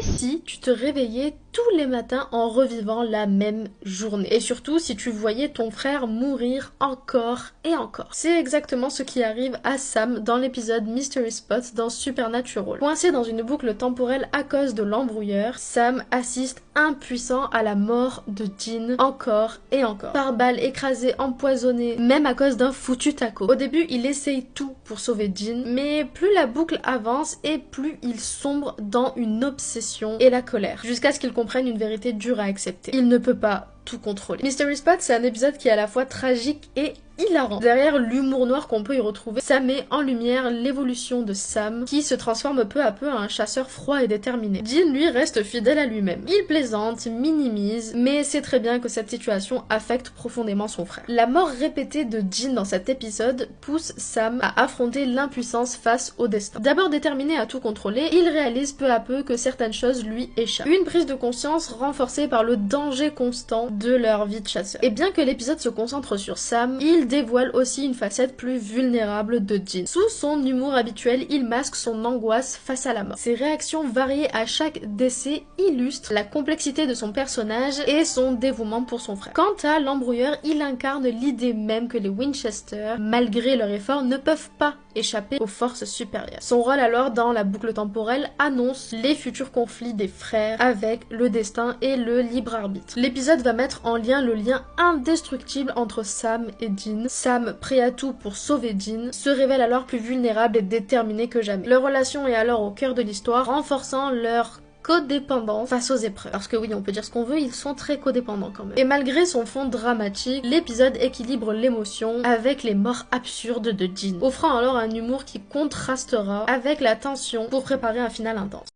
Si tu te réveillais tous les matins en revivant la même journée. Et surtout si tu voyais ton frère mourir encore et encore. C'est exactement ce qui arrive à Sam dans l'épisode Mystery Spot dans Supernatural. Coincé dans une boucle temporelle à cause de l'embrouilleur, Sam assiste impuissant à la mort de Dean encore et encore. Par balle, écrasé, empoisonné, même à cause d'un foutu taco. Au début, il essaye tout pour sauver Dean, mais plus la boucle avance et plus il sombre dans une obsession et la colère, jusqu'à ce qu'il comprenne une vérité dure à accepter. Il ne peut pas tout contrôler. Mystery Spot, c'est un épisode qui est à la fois tragique et hilarant. Derrière l'humour noir qu'on peut y retrouver, ça met en lumière l'évolution de Sam, qui se transforme peu à peu en un chasseur froid et déterminé. Dean, lui, reste fidèle à lui-même. Il plaisante, minimise, mais sait très bien que cette situation affecte profondément son frère. La mort répétée de Dean dans cet épisode pousse Sam à affronter l'impuissance face au destin. D'abord déterminé à tout contrôler, il réalise peu à peu que certaines choses lui échappent. Une prise de conscience renforcée par le danger constant de leur vie de chasseur. Et bien que l'épisode se concentre sur Sam, il dévoile aussi une facette plus vulnérable de Dean. Sous son humour habituel, il masque son angoisse face à la mort. Ses réactions variées à chaque décès illustrent la complexité de son personnage et son dévouement pour son frère. Quant à l'embrouilleur, il incarne l'idée même que les Winchester, malgré leur effort, ne peuvent pas échapper aux forces supérieures. Son rôle alors dans la boucle temporelle annonce les futurs conflits des frères avec le destin et le libre arbitre. L'épisode va mettre en lien le lien indestructible entre Sam et Dean. Sam, prêt à tout pour sauver Dean, se révèle alors plus vulnérable et déterminé que jamais. Leur relation est alors au cœur de l'histoire, renforçant leur codépendance face aux épreuves. Parce que oui, on peut dire ce qu'on veut, ils sont très codépendants quand même. Et malgré son fond dramatique, l'épisode équilibre l'émotion avec les morts absurdes de Dean, offrant alors un humour qui contrastera avec la tension pour préparer un final intense.